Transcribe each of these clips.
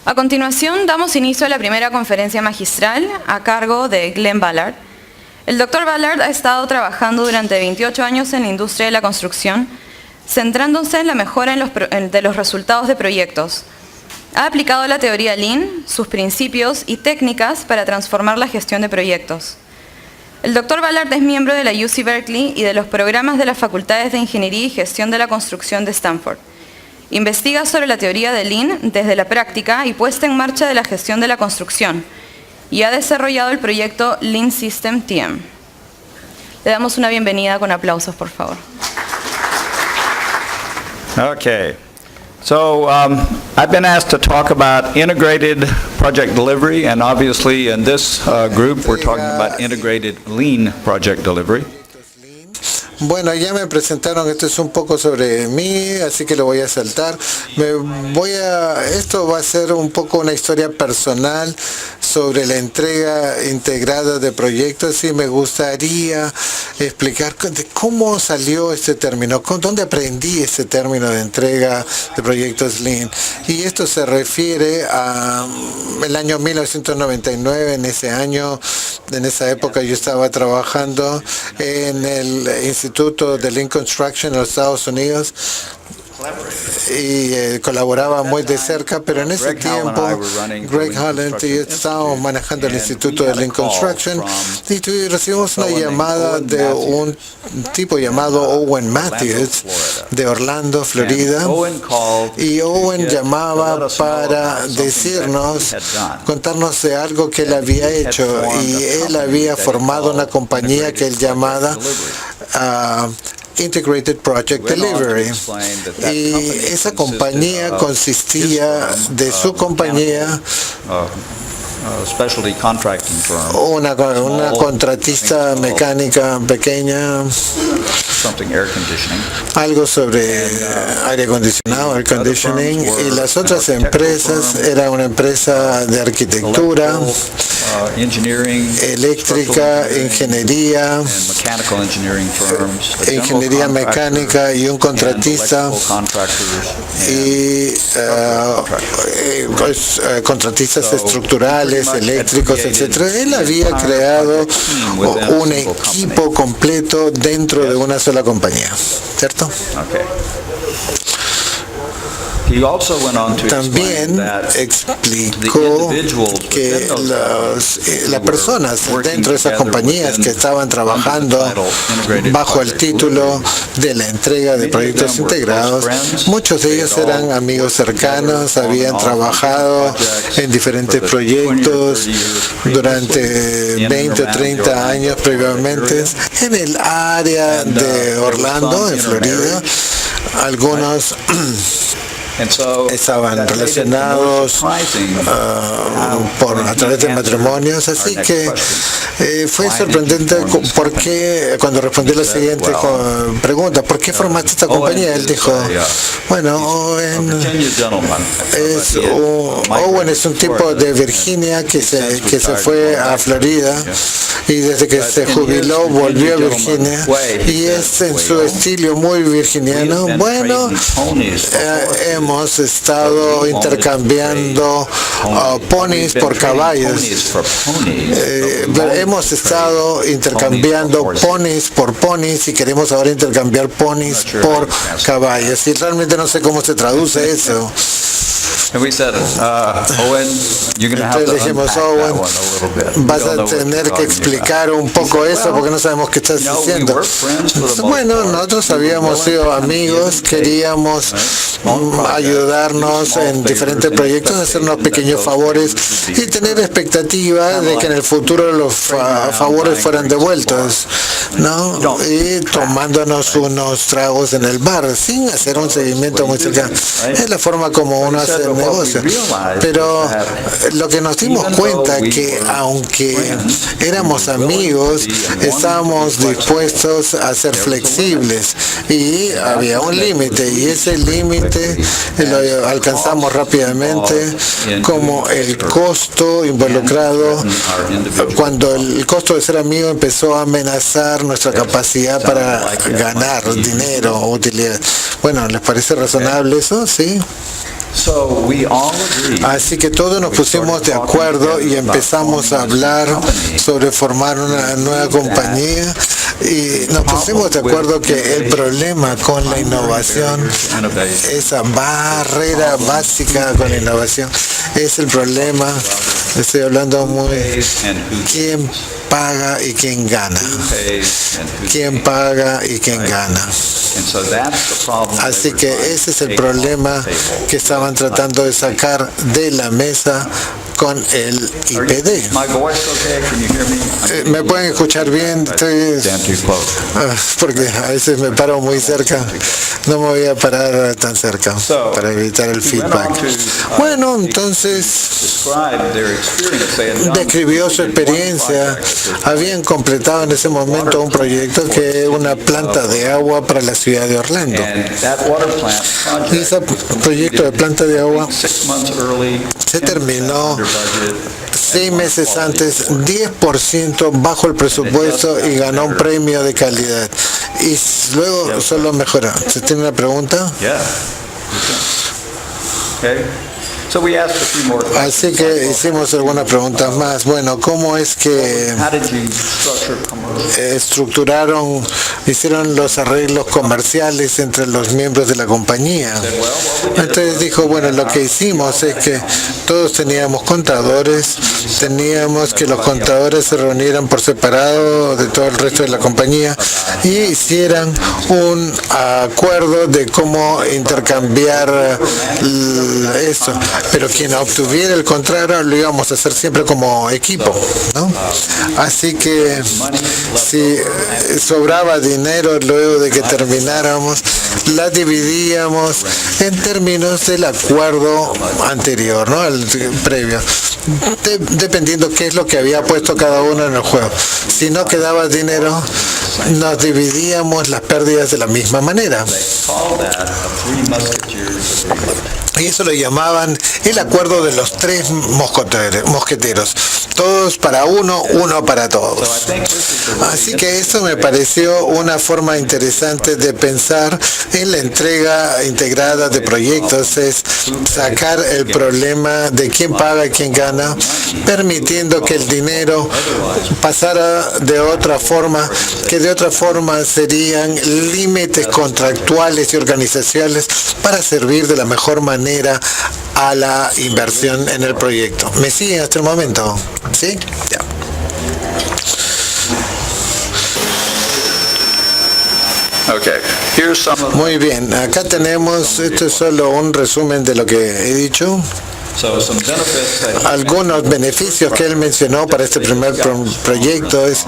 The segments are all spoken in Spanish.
A continuación, damos inicio a la primera conferencia magistral a cargo de Glenn Ballard. El Dr. Ballard ha estado trabajando durante 28 años en la industria de la construcción, centrándose en la mejora de los resultados de proyectos. Ha aplicado la teoría Lean, sus principios y técnicas para transformar la gestión de proyectos. El Dr. Ballard es miembro de la UC Berkeley y de los programas de las Facultades de Ingeniería y Gestión de la Construcción de Stanford. Investiga sobre la teoría de Lean desde la práctica y puesta en marcha de la gestión de la construcción y ha desarrollado el proyecto Lean System TM. Le damos una bienvenida con aplausos, por favor. Okay. So I've been asked to talk about integrated project delivery, and obviously in this group we're talking about integrated lean project delivery. Bueno, ya me presentaron, esto es un poco sobre mí, así que lo voy a saltar. Esto va a ser un poco una historia personal sobre la entrega integrada de proyectos y me gustaría explicar cómo salió este término, dónde aprendí este término de entrega de proyectos Lean. Y esto se refiere a el año 1999, en esa época yo estaba trabajando en el Instituto de Lean Construction en los Estados Unidos y colaboraba muy de cerca, pero en ese tiempo Greg Holland y yo estábamos manejando el Instituto de Lean Construction y recibimos una llamada de un tipo llamado Owen Matthews de Orlando, Florida, y Owen llamaba para contarnos de algo que él había hecho, y él había formado una compañía que él llamaba Integrated Project Delivery, y esa compañía consistía de su compañía, una contratista mecánica pequeña, algo sobre aire acondicionado, air conditioning, y las otras empresas era una empresa de arquitectura, eléctrica, ingeniería mecánica y un contratista y contratistas estructurales, eléctricos, etc. Él había creado un equipo completo dentro de una sola compañía, ¿cierto? También explicó que las personas dentro de esas compañías que estaban trabajando bajo el título de la entrega de proyectos integrados, muchos de ellos eran amigos cercanos, habían trabajado en diferentes proyectos durante 20 o 30 años previamente en el área de Orlando, en Florida. Algunos estaban relacionados a través de matrimonios, así que fue sorprendente porque cuando respondí la siguiente pregunta, ¿por qué formaste esta compañía? Él dijo, bueno, Owen es un tipo de Virginia que se fue a Florida y desde que se jubiló volvió a Virginia y es en su estilo muy virginiano. Bueno, hemos estado intercambiando ponis por caballos. Hemos estado intercambiando ponis por ponis y queremos ahora intercambiar ponis por caballos. Y realmente no sé cómo se traduce eso. Entonces le dijimos, Owen, vas a tener que explicar un poco eso porque no sabemos qué estás diciendo. Bueno, nosotros habíamos sido amigos, queríamos ayudarnos en diferentes proyectos, hacer unos pequeños favores y tener expectativa de que en el futuro los favores fueran devueltos, ¿no? Y tomándonos unos tragos en el bar sin hacer un seguimiento muy cercano. Es la forma como uno hace el negocio. Pero lo que nos dimos cuenta que aunque éramos amigos, estábamos dispuestos a ser flexibles y había un límite, y ese límite lo alcanzamos rápidamente, como el costo involucrado, cuando el costo de ser amigo empezó a amenazar nuestra capacidad para ganar dinero o utilidad. Bueno, ¿les parece razonable eso? Sí. Así que todos nos pusimos de acuerdo y empezamos a hablar sobre formar una nueva compañía y nos pusimos de acuerdo que el problema con la innovación, esa barrera básica con la innovación, es el problema, estoy hablando muy, quién paga y quién gana. ¿Quién paga y quién gana? Así que ese es el problema que estaban tratando de sacar de la mesa con el IPD. ¿Me pueden escuchar bien? Porque a veces me paro muy cerca. No me voy a parar tan cerca para evitar el feedback. Bueno, entonces describió su experiencia. Habían completado en ese momento un proyecto que es una planta de agua para la ciudad de Orlando. Y ese proyecto de planta de agua se terminó 6 meses antes, 10% bajo el presupuesto y ganó un premio de calidad. Y luego solo mejoró. ¿Se tiene una pregunta? Así que hicimos algunas preguntas más. Bueno, ¿cómo es que hicieron los arreglos comerciales entre los miembros de la compañía? Entonces dijo, bueno, lo que hicimos es que todos teníamos contadores, teníamos que los contadores se reunieran por separado de todo el resto de la compañía y hicieran un acuerdo de cómo intercambiar esto. Pero quien obtuviera el contrario lo íbamos a hacer siempre como equipo, ¿no? Así que si sobraba dinero luego de que termináramos, la dividíamos en términos del acuerdo anterior, ¿no? El previo. Dependiendo qué es lo que había puesto cada uno en el juego. Si no quedaba dinero, nos dividíamos las pérdidas de la misma manera. Y eso lo llamaban el acuerdo de los 3 mosqueteros. Todos para uno, uno para todos. Así que eso me pareció una forma interesante de pensar en la entrega integrada de proyectos, es sacar el problema de quién paga y quién gana, permitiendo que el dinero pasara de otra forma, que de otra forma serían límites contractuales y organizacionales para servir de la mejor manera a la inversión en el proyecto. ¿Me siguen hasta el momento? ¿Sí? Ya. Muy bien, acá tenemos, esto es solo un resumen de lo que he dicho. Algunos beneficios que él mencionó para este primer proyecto es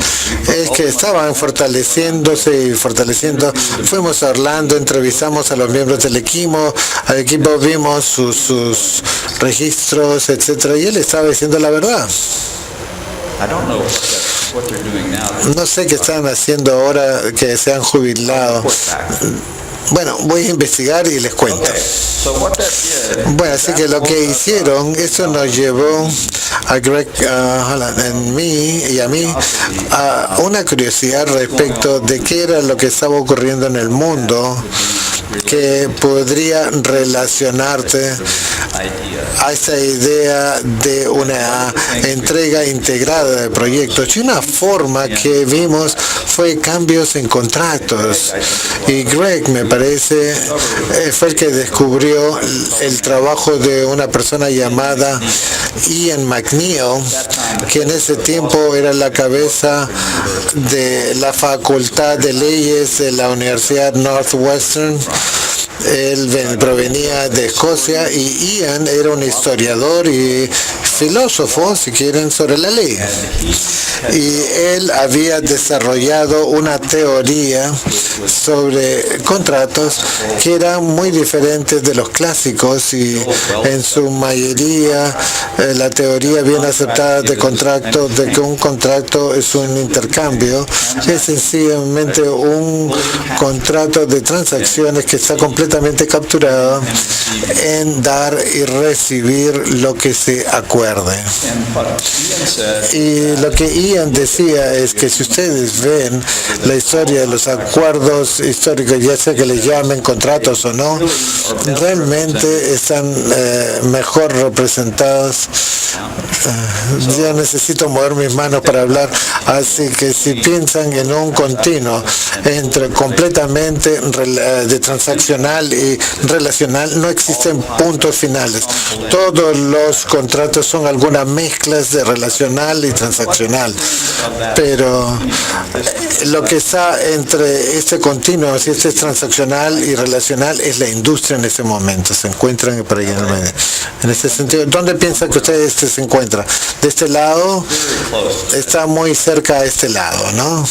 que estaban fortaleciéndose y fortaleciendo. Fuimos a Orlando, entrevistamos a los miembros del equipo, vimos sus registros, etcétera, y él estaba diciendo la verdad. No sé qué están haciendo ahora que se han jubilado. Bueno, voy a investigar y les cuento. Bueno, así que lo que hicieron, eso nos llevó a Greg y a mí a una curiosidad respecto de qué era lo que estaba ocurriendo en el mundo que podría relacionarte a esa idea de una entrega integrada de proyectos. Y una forma que vimos fue cambios en contratos. Y Greg, me parece, fue el que descubrió el trabajo de una persona llamada Ian McNeil, que en ese tiempo era la cabeza de la Facultad de Leyes de la Universidad Northwestern. Él provenía de Escocia y Ian era un historiador y filósofo, si quieren, sobre la ley. Y él había desarrollado una teoría sobre contratos que eran muy diferentes de los clásicos y en su mayoría la teoría bien aceptada de contrato, de que un contrato es un intercambio, es sencillamente un contrato de transacciones que está completamente capturado en dar y recibir lo que se acuerda. verde. Y lo que Ian decía es que si ustedes ven la historia de los acuerdos históricos, ya sea que les llamen contratos o no, realmente están mejor representados. Ya necesito mover mis manos para hablar, así que si piensan en un continuo entre completamente de transaccional y relacional, no existen puntos finales. Todos los contratos son algunas mezclas de relacional y transaccional, pero lo que está entre este continuo, si este es transaccional y relacional, es la industria en ese momento. Se encuentran por ahí en el medio. En ese sentido, ¿dónde piensan que ustedes se encuentran? De este lado, está muy cerca a este lado, ¿no?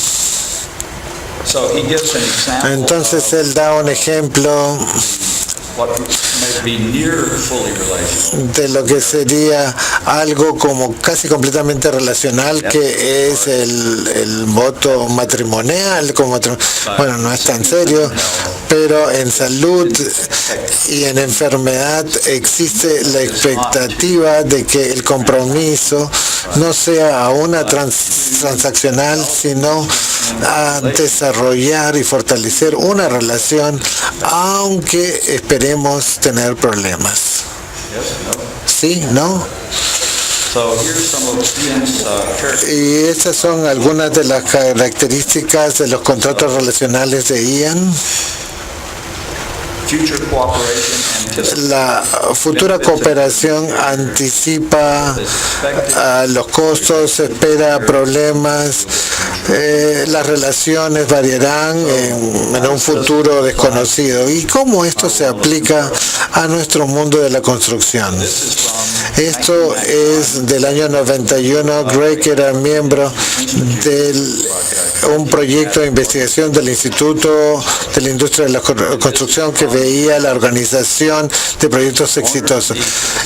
Entonces él da un ejemplo de lo que sería algo como casi completamente relacional, que es el voto matrimonial, bueno, no es tan serio, pero en salud y en enfermedad existe la expectativa de que el compromiso no sea a una transaccional, sino a desarrollar y fortalecer una relación, aunque esperemos tener problemas. ¿Sí? ¿No? Y estas son algunas de las características de los contratos relacionales de Ian. La futura cooperación anticipa los costos, espera problemas, las relaciones variarán en un futuro desconocido. ¿Y cómo esto se aplica a nuestro mundo de la construcción? Esto es del año 91. Greg era miembro de un proyecto de investigación del Instituto de la Industria de la Construcción que veía la organización de proyectos exitosos.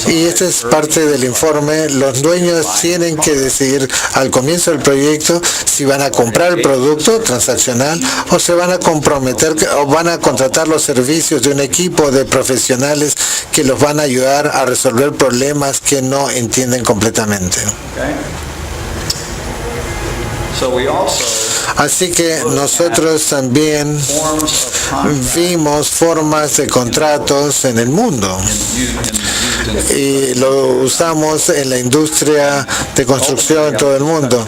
Y esta es parte del informe. Los dueños tienen que decidir al comienzo del proyecto si van a comprar el producto transaccional o se van a comprometer o van a contratar los servicios de un equipo de profesionales que los van a ayudar a resolver problemas que no entienden completamente. Así que nosotros también vimos formas de contratos en el mundo y lo usamos en la industria de construcción en todo el mundo.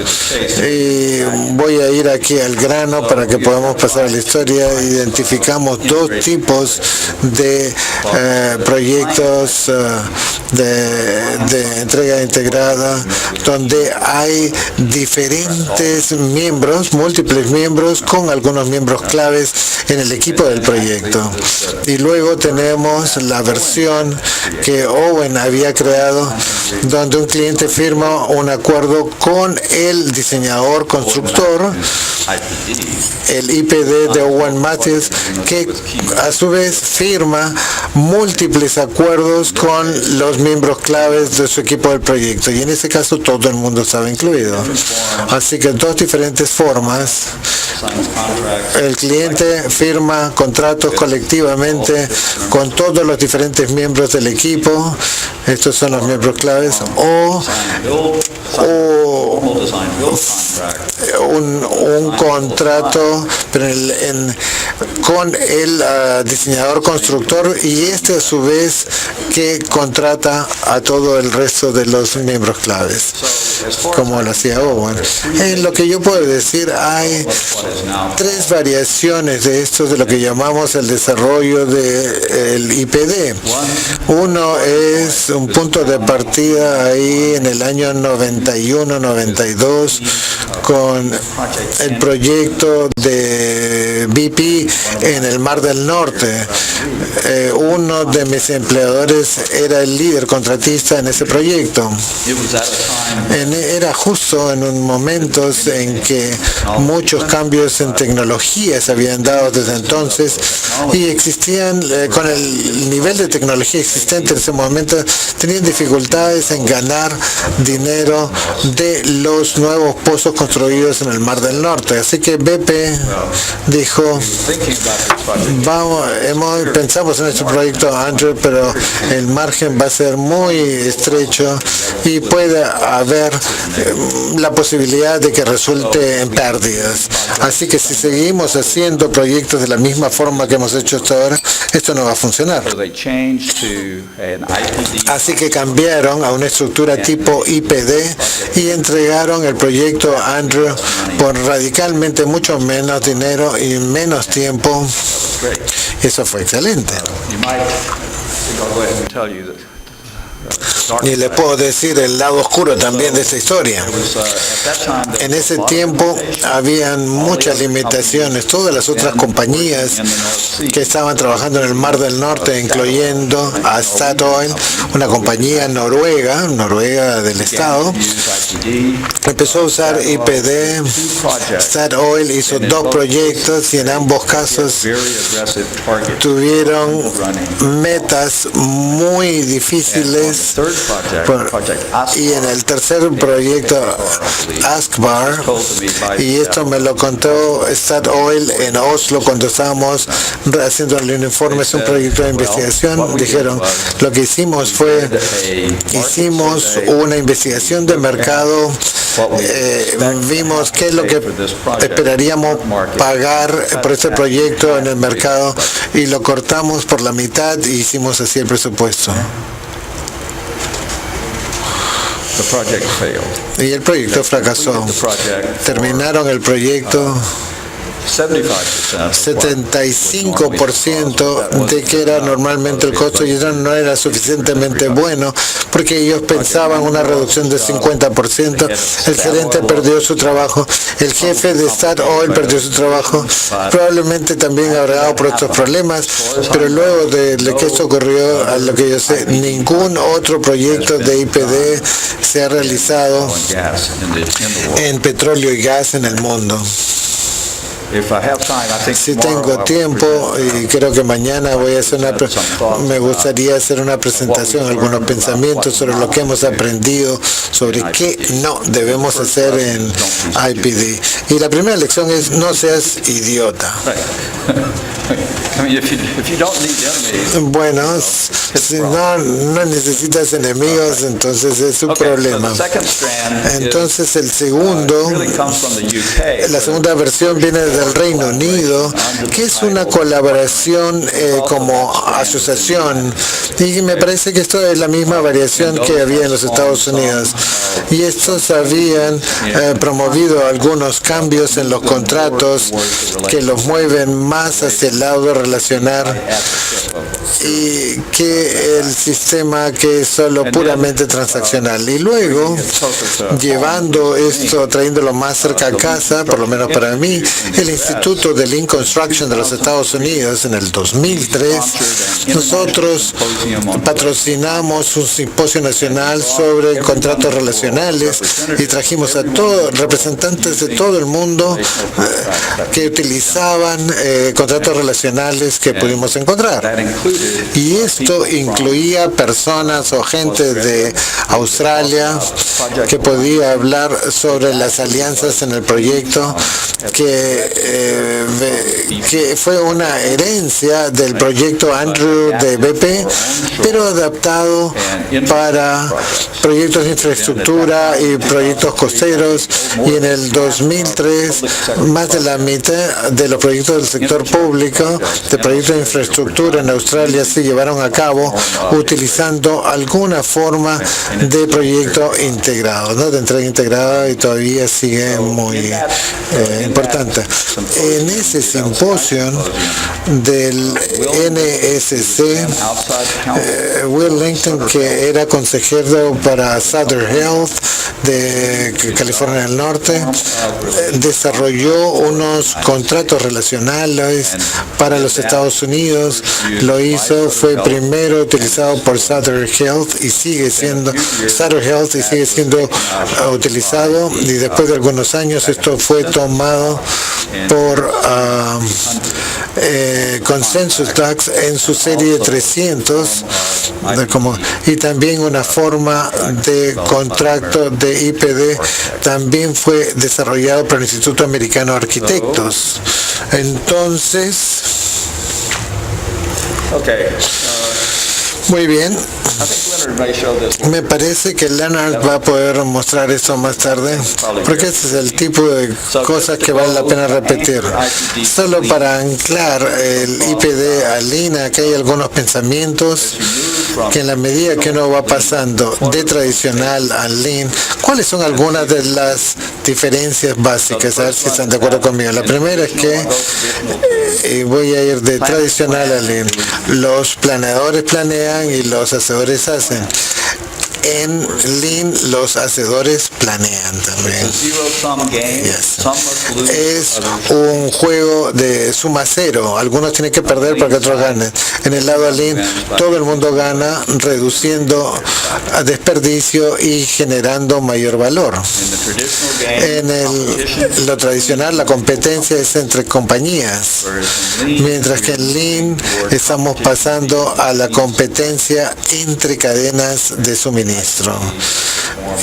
Y voy a ir aquí al grano para que podamos pasar a la historia. Identificamos dos tipos de proyectos de entrega integrada, donde hay diferentes miembros, múltiples miembros, con algunos miembros claves en el equipo del proyecto. Y luego tenemos la versión que Owen había creado, donde un cliente firma un acuerdo con el diseñador constructor, el IPD de Owen Matthews, que a su vez firma múltiples acuerdos con los miembros claves de su equipo del proyecto, y en ese caso todo el mundo estaba incluido. Así que dos diferentes formas. El cliente firma contratos colectivamente con todos los diferentes miembros del equipo, estos son los miembros claves, o un contrato con el diseñador constructor, y este a su vez que contrata a todo el resto de los miembros claves, como lo hacía Owen. En lo que yo puedo decir, hay tres variaciones de esto, de lo que llamamos el desarrollo del IPD. Uno es un punto de partida ahí en el año 91-92 con el proyecto de BP en el Mar del Norte. Uno de mis empleadores era el líder contratista en ese proyecto. Era justo en un momento en que muchos cambios en tecnología se habían dado desde entonces, y existían, con el nivel de tecnología existente en ese momento, tenían dificultades en ganar dinero de los nuevos pozos construidos en el Mar del Norte. Así que BP dijo, pensamos en este proyecto Andrew, pero el margen va a ser muy estrecho y puede haber la posibilidad de que resulte en pérdidas. Así que si seguimos haciendo proyectos de la misma forma que hemos hecho hasta ahora, esto no va a funcionar. Así que cambiaron a una estructura tipo IPD y entregaron el proyecto Andrew por radicalmente mucho menos dinero y menos tiempo. Eso fue excelente. Y les puedo decir el lado oscuro también de esta historia. En ese tiempo habían muchas limitaciones. Todas las otras compañías que estaban trabajando en el Mar del Norte, incluyendo a Statoil, una compañía noruega del Estado, empezó a usar IPD. Statoil hizo 2 proyectos y en ambos casos tuvieron metas muy difíciles. Y en el tercer proyecto ASKBAR, y esto me lo contó Statoil en Oslo cuando estábamos haciendo el informe, es un proyecto de investigación, dijeron, lo que hicimos fue, hicimos una investigación de mercado, vimos qué es lo que esperaríamos pagar por este proyecto en el mercado y lo cortamos por la mitad y hicimos así el presupuesto. Y el proyecto fracasó. Terminaron el proyecto 75% de que era normalmente el costo y eso no era suficientemente bueno porque ellos pensaban una reducción de 50%. El gerente perdió su trabajo, el jefe de Statoil perdió su trabajo, probablemente también habrá por estos problemas, pero luego de que esto ocurrió, a lo que yo sé, ningún otro proyecto de IPD se ha realizado en petróleo y gas en el mundo. Si tengo tiempo, y creo que mañana voy a hacer me gustaría hacer una presentación, algunos pensamientos sobre lo que hemos aprendido, sobre qué no debemos hacer en IPD. Y la primera lección es, no seas idiota. Bueno, si no necesitas enemigos, entonces es un problema. Entonces el segundo, la segunda versión viene del Reino Unido, que es una colaboración como asociación, y me parece que esto es la misma variación que había en los Estados Unidos. Y estos habían promovido algunos cambios en los contratos que los mueven más hacia el lado de relacionar y que el sistema que es solo puramente transaccional. Y luego, llevando esto, trayéndolo más cerca a casa, por lo menos para mí, el Instituto de Lean Construction de los Estados Unidos, en el 2003, nosotros patrocinamos un simposio nacional sobre contratos relacionales y trajimos a todos representantes de todo el mundo que utilizaban contratos relacionales que pudimos encontrar. Y esto incluía personas o gente de Australia que podía hablar sobre las alianzas en el proyecto, que fue una herencia del proyecto Andrew de BP, pero adaptado para proyectos de infraestructura y proyectos costeros. Y en el 2003, más de la mitad de los proyectos del sector público, de proyectos de infraestructura en Australia, se llevaron a cabo utilizando alguna forma de proyecto integrado, ¿no? De entrega integrada, y todavía sigue muy importante. En ese simposio del NSC, Will Lincoln, que era consejero para Southern Health de California del Norte, desarrolló unos contratos relacionales para los los Estados Unidos lo hizo, fue primero utilizado por Sutter Health y sigue siendo utilizado, y después de algunos años esto fue tomado por Consensus Tax en su serie 300 y también una forma de contrato de IPD también fue desarrollado por el Instituto Americano de Arquitectos. Entonces, muy bien. Me parece que Leonard va a poder mostrar esto más tarde, porque este es el tipo de cosas que vale la pena repetir. Solo para anclar el IPD a Lean, aquí hay algunos pensamientos que en la medida que uno va pasando de tradicional a Lean, ¿cuáles son algunas de las diferencias básicas? A ver si están de acuerdo conmigo. La primera es que voy a ir de tradicional a Lean. Los planeadores planean y los hacedores hacen. En Lean los hacedores planean también. Es un juego de suma cero. Algunos tienen que perder para que otros ganen. En el lado de Lean todo el mundo gana, reduciendo desperdicio y generando mayor valor. En lo tradicional la competencia es entre compañías, mientras que en Lean estamos pasando a la competencia entre cadenas de suministro.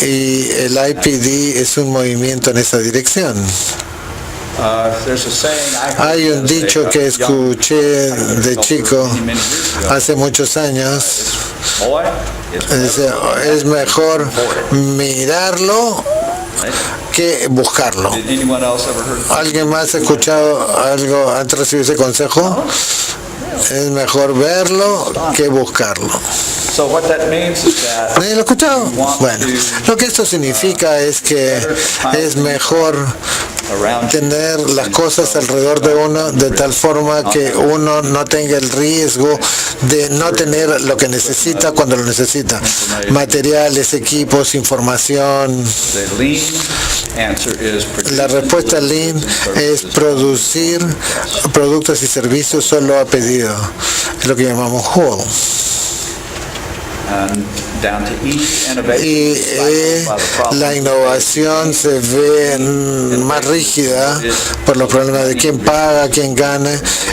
Y el IPD es un movimiento en esa dirección. Hay un dicho que escuché de chico hace muchos años. Es mejor mirarlo que buscarlo. ¿Alguien más ha escuchado algo antes de recibir ese consejo? Es mejor verlo que buscarlo. ¿Nadie lo ha escuchado? Bueno, lo que esto significa es que es mejor tener las cosas alrededor de uno de tal forma que uno no tenga el riesgo de no tener lo que necesita cuando lo necesita. Materiales, equipos, información. La respuesta Lean es producir productos y servicios solo a pedido. Es lo que llamamos whole. Y la innovación se ve más rígida por los problemas de quién paga, quién gana.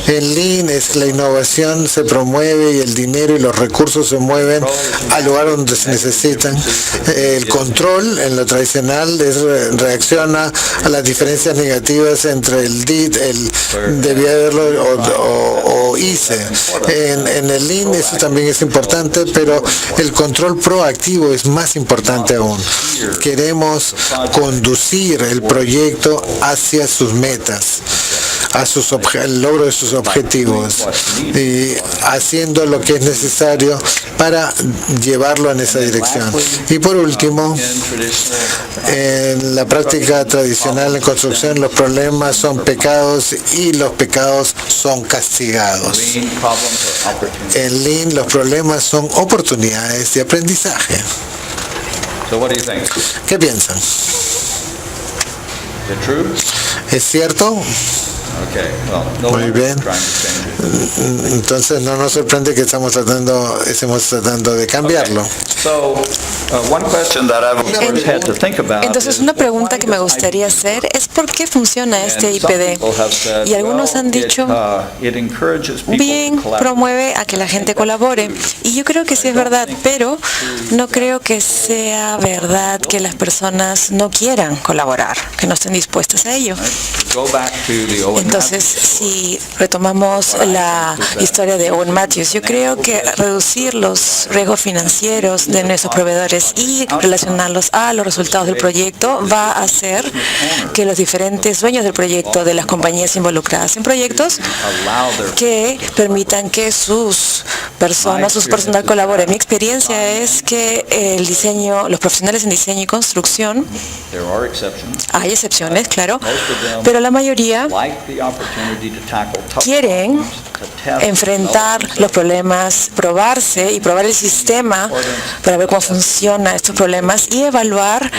En Lean la innovación se promueve y el dinero y los recursos se mueven al lugar donde se necesitan. El control en lo tradicional reacciona a las diferencias negativas entre el did, el debía haberlo o hice. En el Lean eso también es importante, pero el control proactivo es más importante aún. Queremos conducir el proyecto hacia sus metas, el logro de sus objetivos, y haciendo lo que es necesario para llevarlo en esa dirección. Y por último, en la práctica tradicional en construcción, los problemas son pecados y los pecados son castigados. En Lean los problemas son oportunidades de aprendizaje. ¿Qué piensan? ¿Es cierto? Muy bien. Entonces no nos sorprende que estemos tratando de cambiarlo. Entonces una pregunta que me gustaría hacer es ¿por qué funciona este IPD? Y algunos han dicho, bien, promueve a que la gente colabore. Y yo creo que sí es verdad, pero no creo que sea verdad que las personas no quieran colaborar, que no estén dispuestas a ello. Entonces, si retomamos la historia de Owen Matthews, yo creo que reducir los riesgos financieros de nuestros proveedores y relacionarlos a los resultados del proyecto va a hacer que los diferentes dueños del proyecto, de las compañías involucradas en proyectos, que permitan que su personal colabore. Mi experiencia es que los profesionales en diseño y construcción, hay excepciones, claro, pero la mayoría quieren enfrentar los problemas, probar el sistema para ver cómo funcionan estos problemas y evaluar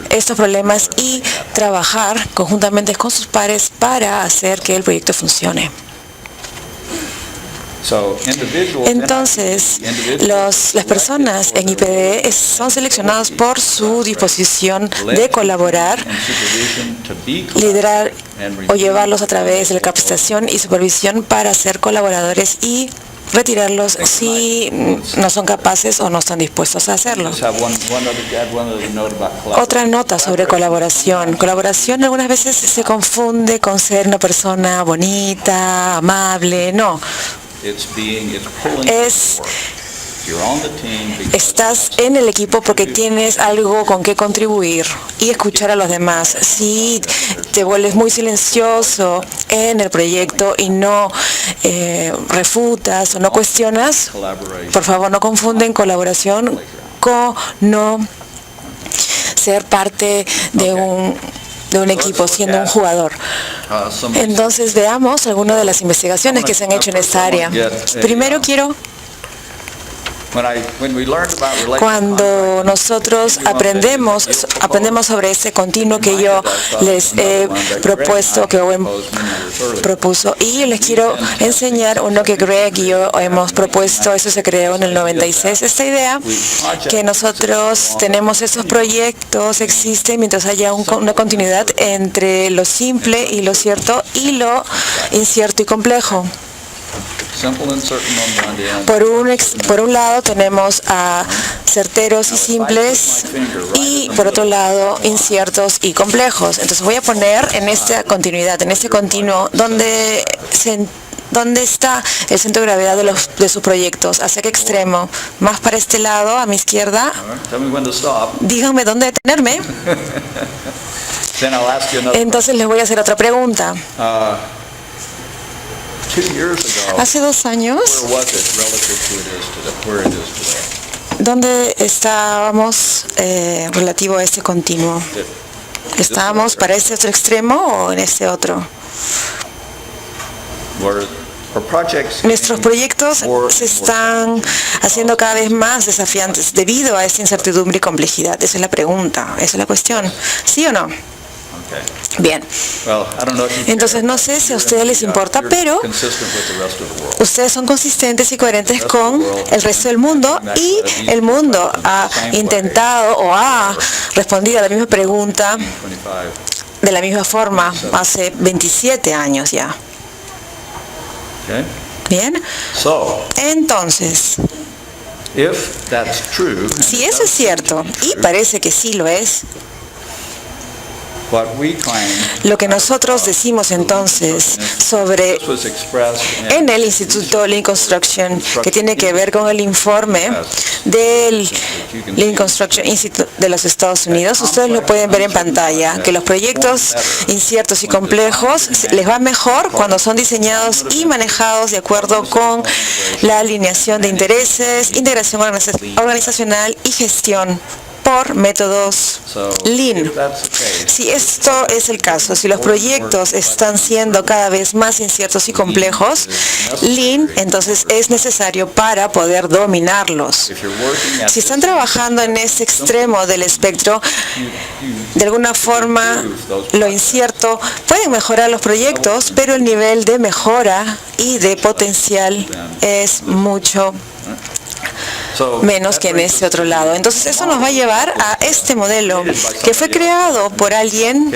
estos problemas y trabajar conjuntamente con sus pares para hacer que el proyecto funcione. Entonces, las personas en IPD son seleccionadas por su disposición de colaborar, liderar o llevarlos a través de la capacitación y supervisión para ser colaboradores y retirarlos si no son capaces o no están dispuestos a hacerlo. Otra nota sobre colaboración. Colaboración algunas veces se confunde con ser una persona bonita, amable. No. Estás en el equipo porque tienes algo con que contribuir y escuchar a los demás. Si te vuelves muy silencioso en el proyecto y no refutas o no cuestionas, por favor no confunden colaboración con no ser parte de un equipo, siendo un jugador. Entonces veamos algunas de las investigaciones que se han hecho en esta área. Primero quiero... Cuando nosotros aprendemos sobre ese continuo que yo les he propuesto, que Owen propuso, y les quiero enseñar uno que Greg y yo hemos propuesto. Eso se creó en el 96. Esta idea que nosotros tenemos esos proyectos, existen mientras haya una continuidad entre lo simple y lo cierto y lo incierto y complejo. Por un lado tenemos a certeros y simples y por otro lado inciertos y complejos. Entonces voy a poner en esta continuidad, en este continuo, donde está el centro de gravedad de sus proyectos. ¿Hacia qué extremo? Más para este lado, a mi izquierda. Díganme dónde detenerme. Entonces les voy a hacer otra pregunta. Hace 2 años, ¿dónde estábamos relativo a este continuo? ¿Estábamos para este otro extremo o en este otro? Nuestros proyectos se están haciendo cada vez más desafiantes debido a esta incertidumbre y complejidad. Esa es la pregunta, esa es la cuestión. ¿Sí o no? Bien, entonces no sé si a ustedes les importa, pero ustedes son consistentes y coherentes con el resto del mundo, y el mundo ha intentado o ha respondido a la misma pregunta de la misma forma hace 27 años ya. Bien, entonces, si eso es cierto, y parece que sí lo es, lo que nosotros decimos entonces en el Instituto Lean Construction, que tiene que ver con el informe del Lean Construction Institute de los Estados Unidos, ustedes lo pueden ver en pantalla, que los proyectos inciertos y complejos les va mejor cuando son diseñados y manejados de acuerdo con la alineación de intereses, integración organizacional y gestión por métodos Lean. Si esto es el caso, si los proyectos están siendo cada vez más inciertos y complejos, Lean entonces es necesario para poder dominarlos. Si están trabajando en ese extremo del espectro, de alguna forma lo incierto pueden mejorar los proyectos, pero el nivel de mejora y de potencial es mucho menos que en este otro lado. Entonces eso nos va a llevar a este modelo que fue creado por alguien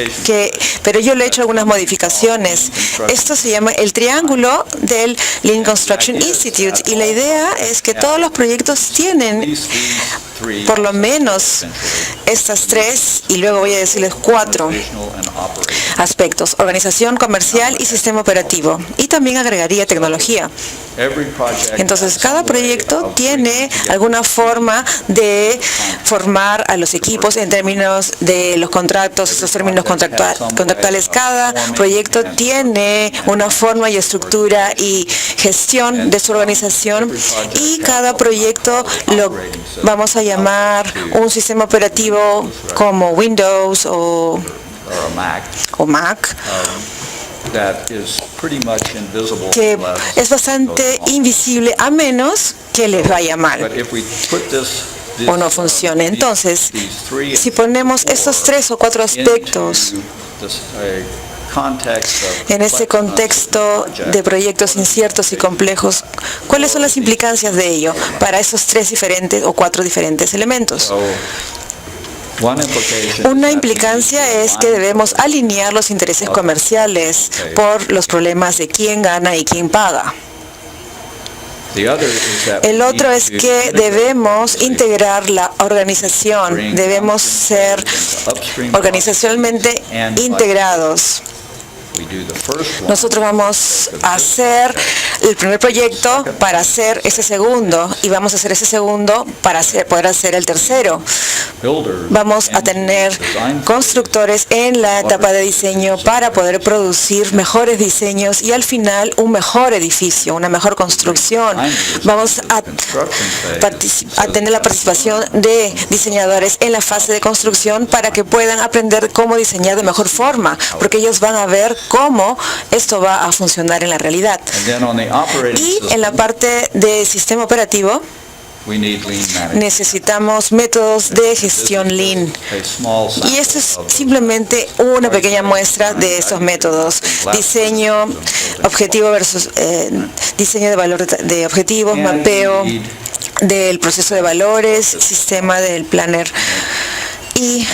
pero yo le he hecho algunas modificaciones. Esto se llama el triángulo del Lean Construction Institute, y la idea es que todos los proyectos tienen por lo menos estas 3, y luego voy a decirles 4 aspectos: organización, comercial y sistema operativo, y también agregaría tecnología. Entonces cada proyecto tiene alguna forma de formar a los equipos en términos de los contratos, esos términos contractuales. Cada proyecto tiene una forma y estructura y gestión de su organización, y cada proyecto lo vamos a llamar un sistema operativo como Windows o Mac, que es bastante invisible a menos que les vaya mal o no funcione. Entonces, si ponemos estos 3 o 4 aspectos En ese contexto de proyectos inciertos y complejos, ¿cuáles son las implicancias de ello para esos 3 diferentes o 4 diferentes elementos? Una implicancia es que debemos alinear los intereses comerciales por los problemas de quién gana y quién paga. El otro es que debemos integrar la organización, debemos ser organizacionalmente integrados. Nosotros vamos a hacer el primer proyecto para hacer ese segundo y vamos a hacer ese segundo para poder hacer el tercero. Vamos a tener constructores en la etapa de diseño para poder producir mejores diseños y al final un mejor edificio, una mejor construcción. Vamos a tener la participación de diseñadores en la fase de construcción para que puedan aprender cómo diseñar de mejor forma, porque ellos van a ver cómo esto va a funcionar en la realidad. Y en la parte de sistema operativo, necesitamos métodos de gestión Lean. Y esto es simplemente una pequeña muestra de esos métodos. Diseño, objetivo versus diseño de valor de objetivos, mapeo del proceso de valores, sistema del planner y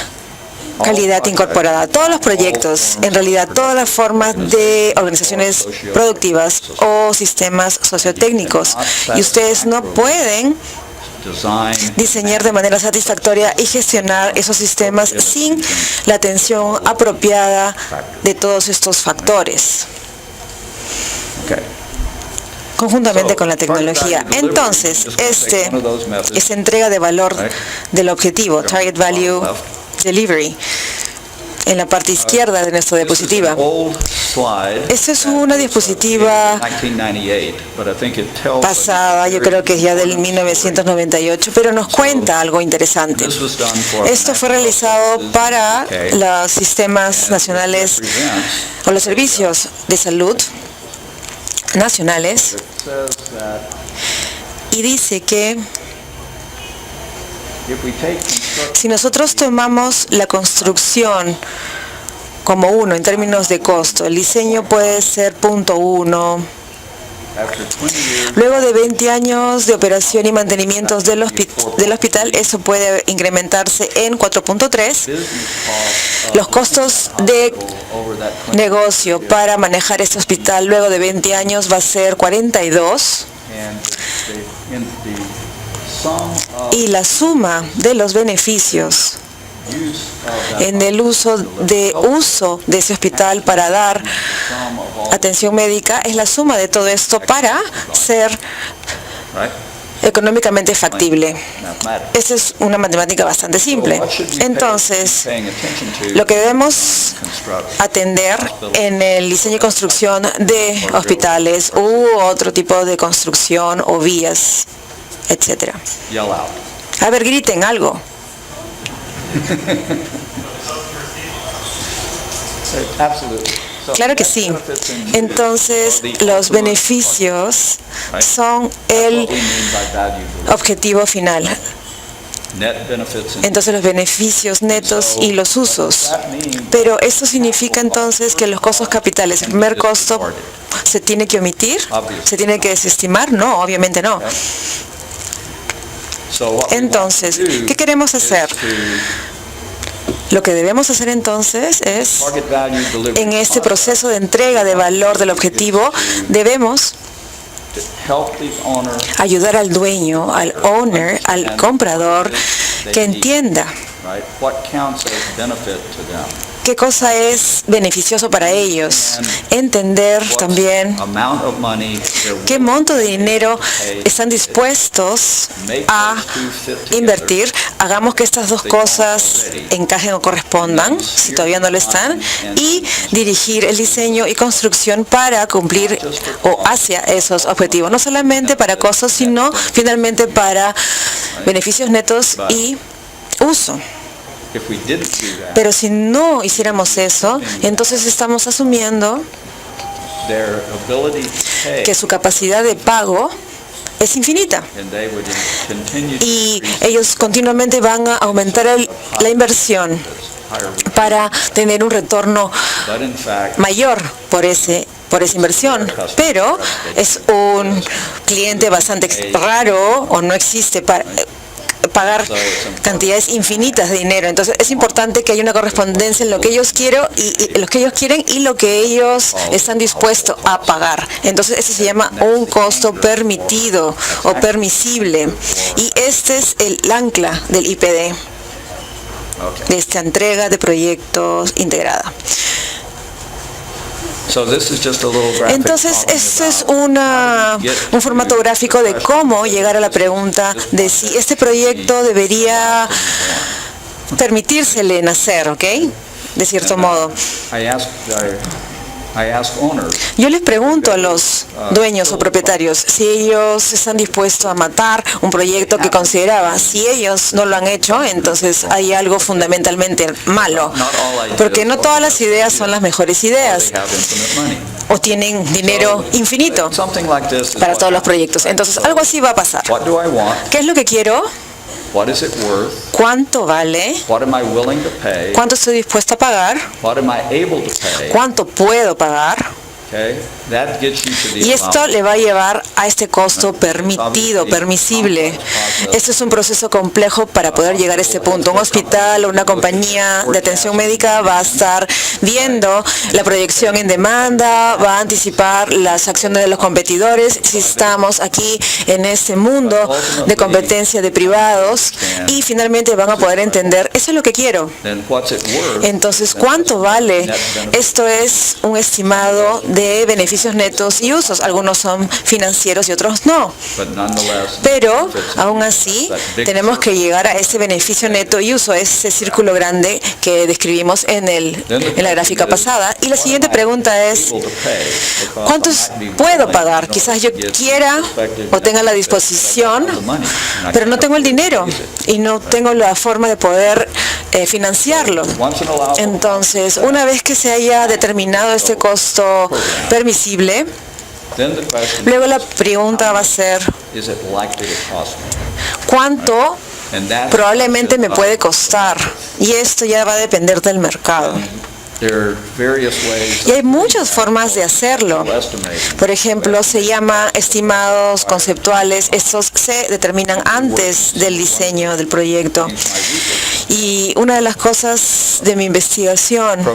calidad incorporada. Todos los proyectos, en realidad todas las formas de organizaciones productivas o sistemas sociotécnicos. Y ustedes no pueden diseñar de manera satisfactoria y gestionar esos sistemas sin la atención apropiada de todos estos factores, conjuntamente con la tecnología. Entonces, esta entrega de valor del objetivo, Target Value Delivery, en la parte izquierda de nuestra diapositiva. Esta es una diapositiva pasada, yo creo que es ya del 1998, pero nos cuenta algo interesante. Esto fue realizado para los sistemas nacionales o los servicios de salud nacionales y dice que si nosotros tomamos la construcción como 1 en términos de costo, el diseño puede ser 0.1. Luego de 20 años de operación y mantenimiento del hospital, eso puede incrementarse en 4.3. Los costos de negocio para manejar este hospital luego de 20 años va a ser 42. Y la suma de los beneficios en el uso de ese hospital para dar atención médica es la suma de todo esto para ser económicamente factible. Esa es una matemática bastante simple. Entonces, lo que debemos atender en el diseño y construcción de hospitales u otro tipo de construcción o vías, etcétera. A ver, griten algo. Claro que sí. Entonces, los beneficios son el objetivo final. Entonces, los beneficios netos y los usos. Pero eso significa entonces que los costos capitales, el primer costo, ¿se tiene que omitir? ¿Se tiene que desestimar? No, obviamente no. Entonces, ¿qué queremos hacer? Lo que debemos hacer entonces es, en este proceso de entrega de valor del objetivo, debemos ayudar al dueño, al owner, al comprador, que entienda qué cosa es beneficioso para ellos, entender también qué monto de dinero están dispuestos a invertir. Hagamos que estas dos cosas encajen o correspondan, si todavía no lo están, y dirigir el diseño y construcción para cumplir o hacia esos objetivos, no solamente para costos, sino finalmente para beneficios netos y uso. Pero si no hiciéramos eso, entonces estamos asumiendo que su capacidad de pago es infinita y ellos continuamente van a aumentar la inversión para tener un retorno mayor por esa inversión, pero es un cliente bastante raro o no existe para pagar cantidades infinitas de dinero. Entonces es importante que haya una correspondencia en lo que ellos quieren y lo que ellos están dispuestos a pagar. Entonces eso se llama un costo permitido o permisible, y este es el ancla del IPD, de esta entrega de proyectos integrada. Entonces, este es un formato gráfico de cómo llegar a la pregunta de si este proyecto debería permitírsele nacer, ¿ok? De cierto modo. Yo les pregunto a los dueños o propietarios si ellos están dispuestos a matar un proyecto que consideraba. Si ellos no lo han hecho, entonces hay algo fundamentalmente malo, porque no todas las ideas son las mejores ideas o tienen dinero infinito para todos los proyectos. Entonces algo así va a pasar. ¿Qué es lo que quiero? ¿Cuánto vale? ¿Cuánto estoy dispuesto a pagar? ¿Cuánto puedo pagar? Y esto le va a llevar a este costo permitido, permisible. Este es un proceso complejo para poder llegar a este punto. Un hospital o una compañía de atención médica va a estar viendo la proyección en demanda, va a anticipar las acciones de los competidores. Si estamos aquí en este mundo de competencia de privados, y finalmente van a poder entender, eso es lo que quiero. Entonces, ¿cuánto vale? Esto es un estimado de beneficios netos y usos. Algunos son financieros y otros no. Pero, aún así, tenemos que llegar a ese beneficio neto y uso, ese círculo grande que describimos en la gráfica pasada. Y la siguiente pregunta es, ¿cuántos puedo pagar? Quizás yo quiera o tenga la disposición, pero no tengo el dinero y no tengo la forma de poder financiarlo. Entonces, una vez que se haya determinado este costo permisible, luego la pregunta va a ser, ¿cuánto probablemente me puede costar? Y esto ya va a depender del mercado. Y hay muchas formas de hacerlo. Por ejemplo, se llama estimados conceptuales. Estos se determinan antes del diseño del proyecto. Y una de las cosas de mi investigación,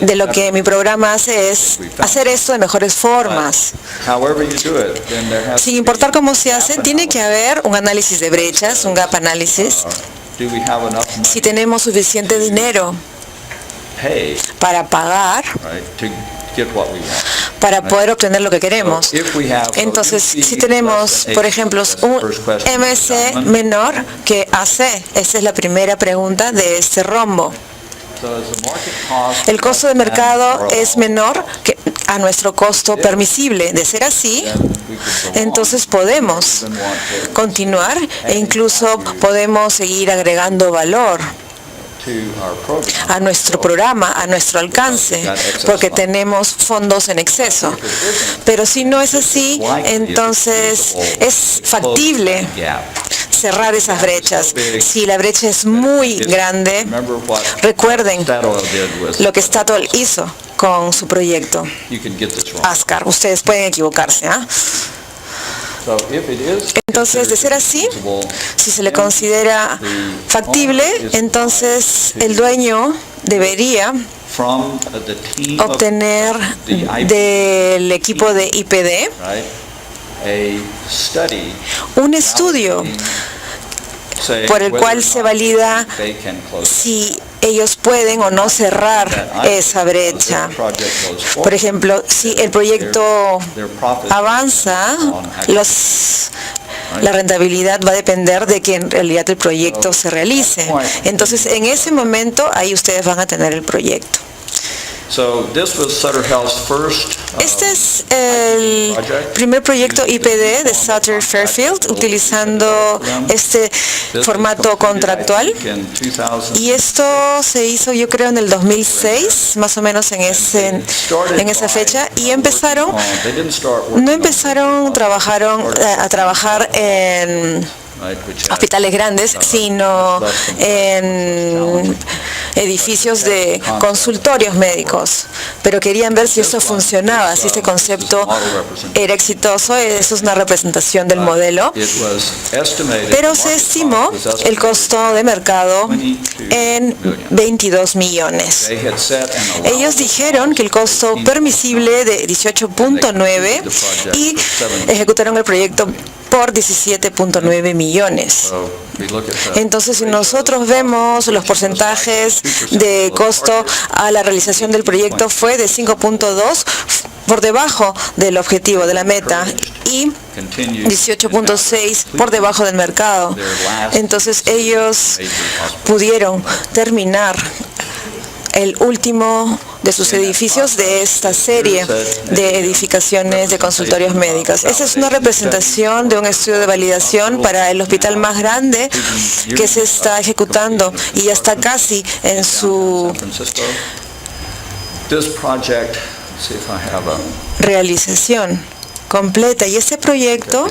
de lo que mi programa hace, es hacer esto de mejores formas. Sin importar cómo se hace, tiene que haber un análisis de brechas, un gap análisis. Si tenemos suficiente dinero para pagar, para poder obtener lo que queremos. Entonces, si tenemos, por ejemplo, un MC menor que AC, esa es la primera pregunta de este rombo. El costo de mercado es menor que a nuestro costo permisible. De ser así, entonces podemos continuar e incluso podemos seguir agregando valor a nuestro programa, a nuestro alcance, porque tenemos fondos en exceso. Pero si no es así, entonces es factible cerrar esas brechas. Si la brecha es muy grande, recuerden lo que Statoil hizo con su proyecto ASCAR. Ustedes pueden equivocarse, ¿ah? Entonces, de ser así, si se le considera factible, entonces el dueño debería obtener del equipo de IPD un estudio por el cual se valida si ellos pueden o no cerrar esa brecha. Por ejemplo, si el proyecto avanza, la rentabilidad va a depender de que en realidad el proyecto se realice. Entonces, en ese momento, ahí ustedes van a tener el proyecto. Este es el primer proyecto IPD de Sutter Fairfield, utilizando este formato contractual. Y esto se hizo, yo creo, en el 2006, más o menos en esa fecha. Y no empezaron a trabajar en hospitales grandes, sino en edificios de consultorios médicos. Pero querían ver si eso funcionaba, si este concepto era exitoso. Eso es una representación del modelo. Pero se estimó el costo de mercado en 22 millones. Ellos dijeron que el costo permisible de 18.9 y ejecutaron el proyecto por 17.9 millones. Entonces, si nosotros vemos los porcentajes de costo a la realización del proyecto, fue de 5.2 por debajo del objetivo, de la meta, y 18.6 por debajo del mercado. Entonces, ellos pudieron terminar el último de sus edificios de esta serie de edificaciones de consultorios médicos. Esa es una representación de un estudio de validación para el hospital más grande que se está ejecutando y ya está casi en su realización completa. Y este proyecto,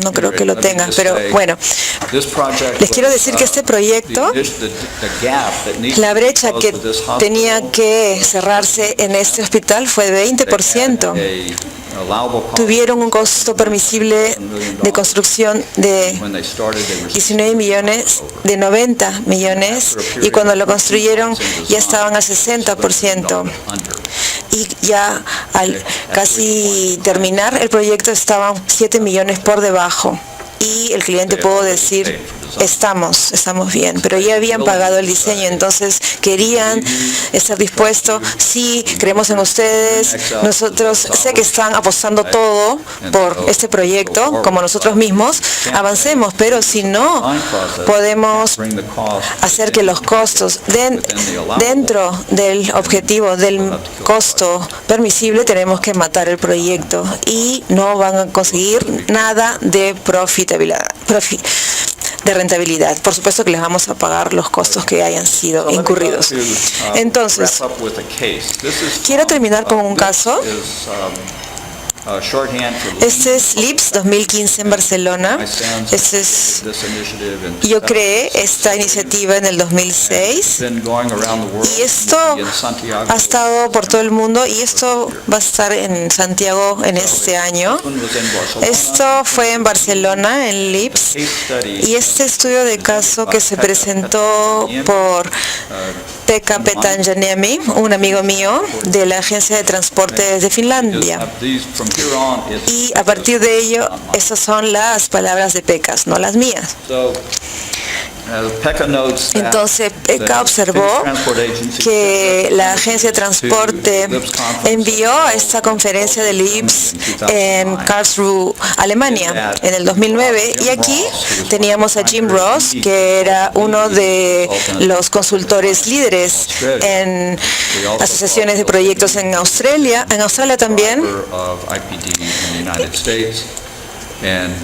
no creo que lo tenga, pero bueno, les quiero decir que este proyecto, la brecha que tenía que cerrarse en este hospital fue de 20%. Tuvieron un costo permisible de construcción de 19 millones, de 90 millones, y cuando lo construyeron ya estaban al 60%. Y ya al casi terminar el proyecto estaban 7 millones por debajo. Y el cliente pudo decir, estamos bien, pero ya habían pagado el diseño, entonces querían estar dispuestos. Sí, creemos en ustedes, nosotros sé que están apostando todo por este proyecto, como nosotros mismos, avancemos, pero si no podemos hacer que los costos dentro del objetivo del costo permisible, tenemos que matar el proyecto y no van a conseguir nada de de rentabilidad. Por supuesto que les vamos a pagar los costos que hayan sido incurridos. Entonces, quiero terminar con un caso. Este es LIPS 2015 en Barcelona. Yo creé esta iniciativa en el 2006 y esto ha estado por todo el mundo y esto va a estar en Santiago en este año. Esto fue en Barcelona, en LIPS, y este estudio de caso que se presentó por Pekka Petanjaniemi, un amigo mío de la Agencia de Transportes de Finlandia. Y a partir de ello, esas son las palabras de Pekka, no las mías. Entonces, Pekka observó que la agencia de transporte envió a esta conferencia de LIPS en Karlsruhe, Alemania, en el 2009, y aquí teníamos a Jim Ross, que era uno de los consultores líderes en asociaciones de proyectos en Australia también.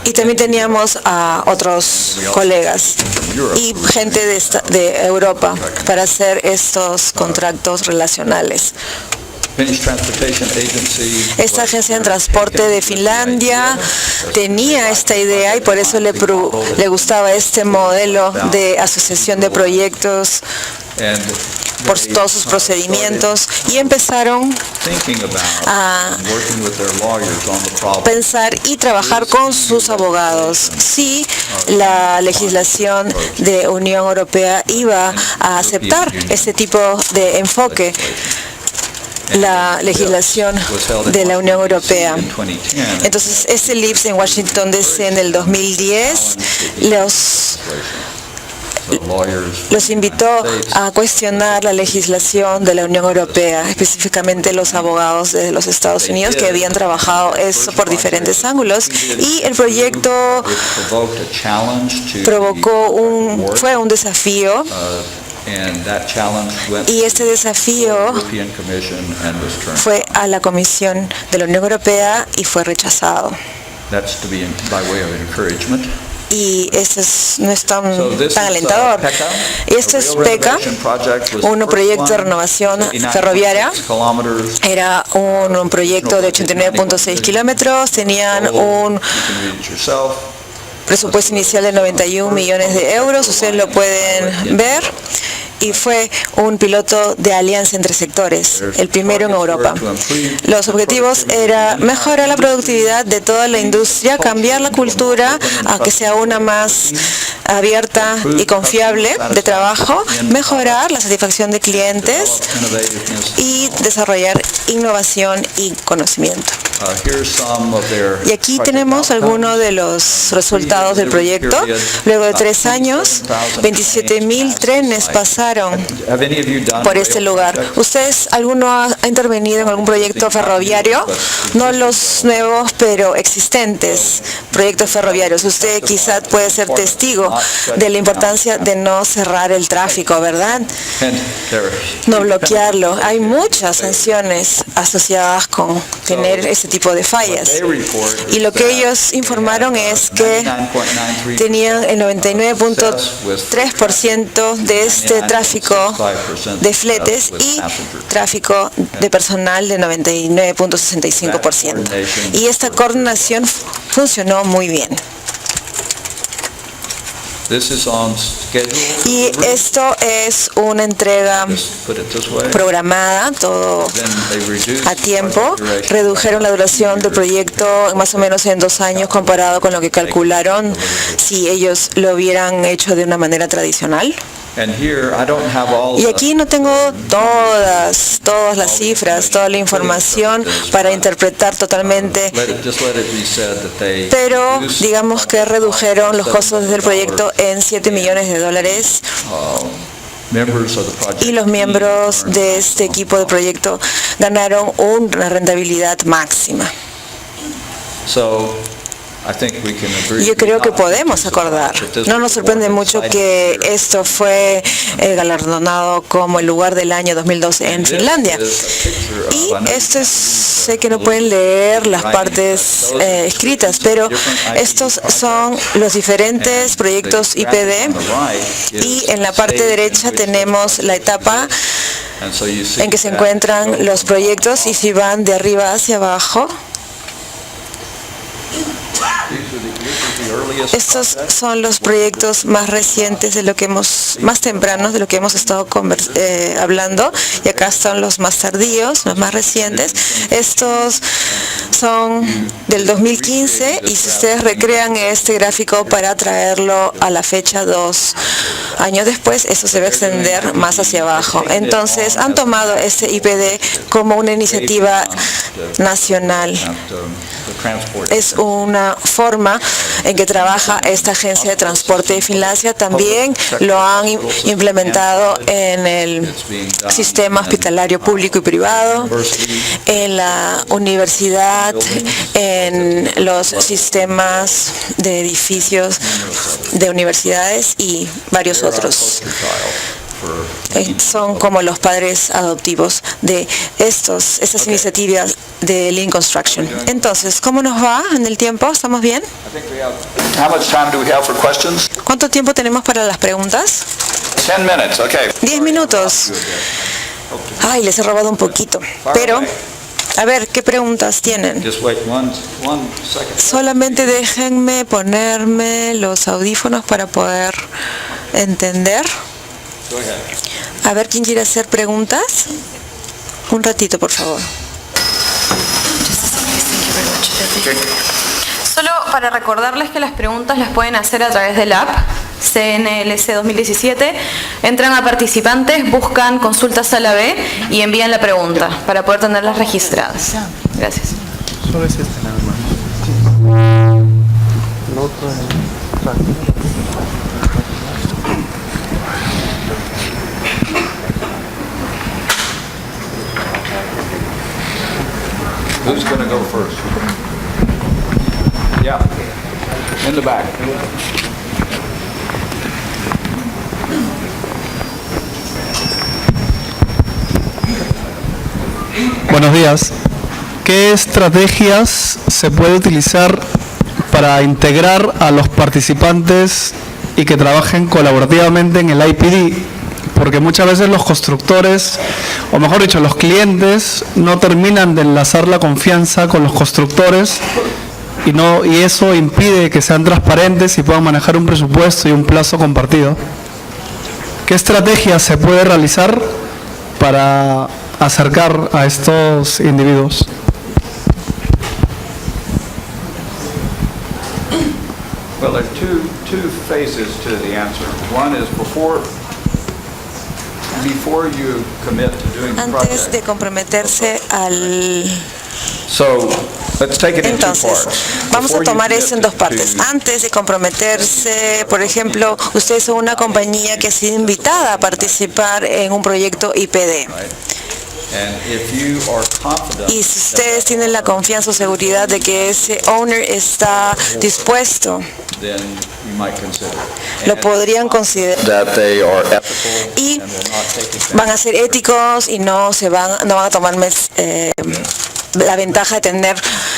Y también teníamos a otros colegas y gente de Europa para hacer estos contratos relacionales. Esta agencia de transporte de Finlandia tenía esta idea y por eso le gustaba este modelo de asociación de proyectos por todos sus procedimientos y empezaron a pensar y trabajar con sus abogados si la legislación de Unión Europea iba a aceptar este tipo de enfoque. La legislación de la Unión Europea. Entonces, este LIPS en Washington DC en el 2010 los invitó a cuestionar la legislación de la Unión Europea, específicamente los abogados de los Estados Unidos que habían trabajado eso por diferentes ángulos, y el proyecto fue un desafío. Y este desafío fue a la Comisión de la Unión Europea y fue rechazado. Y esto no es tan alentador. Esto es Pekka, un proyecto de renovación ferroviaria. Era un proyecto de 89.6 kilómetros. Tenían un presupuesto inicial de 91 millones de euros, ustedes lo pueden ver, y fue un piloto de alianza entre sectores, el primero en Europa. Los objetivos eran mejorar la productividad de toda la industria, cambiar la cultura a que sea una más abierta y confiable de trabajo, mejorar la satisfacción de clientes y desarrollar innovación y conocimiento. Y aquí tenemos algunos de los resultados del proyecto. Luego de 3 años, 27.000 trenes pasaron por este lugar. ¿Ustedes, alguno ha intervenido en algún proyecto ferroviario? No los nuevos, pero existentes proyectos ferroviarios. Usted quizás puede ser testigo de la importancia de no cerrar el tráfico, ¿verdad? No bloquearlo. Hay muchas sanciones asociadas con tener ese tipo de fallas. Y lo que ellos informaron es que tenían el 99.3% de este tráfico de fletes y tráfico de personal de 99.65%. Y esta coordinación funcionó muy bien. Y esto es una entrega programada, todo a tiempo. Redujeron la duración del proyecto más o menos en 2 años comparado con lo que calcularon si ellos lo hubieran hecho de una manera tradicional. Y aquí no tengo todas las cifras, toda la información para interpretar totalmente, pero digamos que redujeron los costos del proyecto en $7 millones y los miembros de este equipo de proyecto ganaron una rentabilidad máxima. Yo creo que podemos acordar. No nos sorprende mucho que esto fue galardonado como el lugar del año 2012 en Finlandia. Y esto es, sé que no pueden leer las partes escritas, pero estos son los diferentes proyectos IPD y en la parte derecha tenemos la etapa en que se encuentran los proyectos y si van de arriba hacia abajo, estos son los proyectos más recientes de lo que más tempranos de lo que hemos estado hablando, y acá están los más tardíos, los más recientes. Estos son del 2015 y si ustedes recrean este gráfico para traerlo a la fecha 2 años después, eso se va a extender más hacia abajo. Entonces han tomado este IPD como una iniciativa nacional. Es una forma en que trabaja esta agencia de transporte de Finlandia. También lo han implementado en el sistema hospitalario público y privado, en la universidad, en los sistemas de edificios de universidades y varios otros. Son como los padres adoptivos de estas iniciativas de Lean Construction. Entonces, ¿cómo nos va en el tiempo? ¿Estamos bien? ¿Cuánto tiempo tenemos para las preguntas? 10 minutos. Ay, les he robado un poquito. Pero, a ver, ¿qué preguntas tienen? Solamente déjenme ponerme los audífonos para poder entender. A ver, ¿quién quiere hacer preguntas? Un ratito, por favor. Solo para recordarles que las preguntas las pueden hacer a través del app CNLC 2017. Entran a participantes, buscan consulta sala B y envían la pregunta para poder tenerlas registradas. Gracias. Solo es este nada más. El otro es... Who's going to go first? Yeah, in the back. Buenos días. ¿Qué estrategias se puede utilizar para integrar a los participantes y que trabajen colaborativamente en el IPD? Porque muchas veces los constructores, o mejor dicho, los clientes no terminan de enlazar la confianza con los constructores y eso impide que sean transparentes y puedan manejar un presupuesto y un plazo compartido. ¿Qué estrategia se puede realizar para acercar a estos individuos? Well, there are two phases to the answer. One is before you commit to doing the project. Antes de comprometerse al... So, let's take it in two Entonces, parts. vamos a Before you tomar commit eso en dos to- partes. Antes de comprometerse, por ejemplo, ustedes son una compañía que ha sido invitada a participar en un proyecto IPD. And if you are confident Y si ustedes tienen la confianza o seguridad de que ese owner está dispuesto, then you might consider it. lo podrían considerar. That they are ethical Y and will not take advantage. van a ser éticos y no van a tomar la ventaja de tener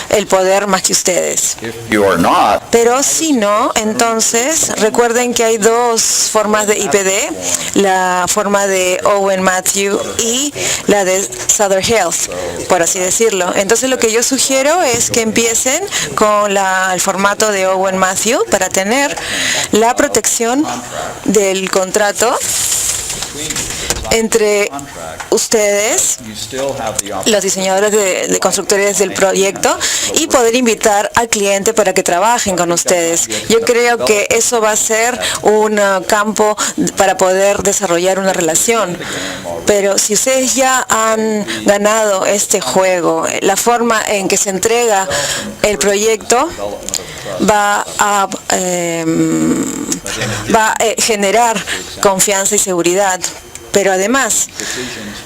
el poder más que ustedes. If you are not, Pero si no, entonces recuerden que hay dos formas de IPD, la forma de Owen Matthew y la de Southern Health, por así decirlo. Entonces lo que yo sugiero es que empiecen con el formato de Owen Matthew para tener la protección del contrato entre ustedes, you still have the opportunity. los diseñadores de constructores del proyecto, y poder invitar al cliente para que trabajen con ustedes. Yo creo que eso va a ser un campo para poder desarrollar una relación. Pero si ustedes ya han ganado este juego, la forma en que se entrega el proyecto va a generar confianza y seguridad. Pero además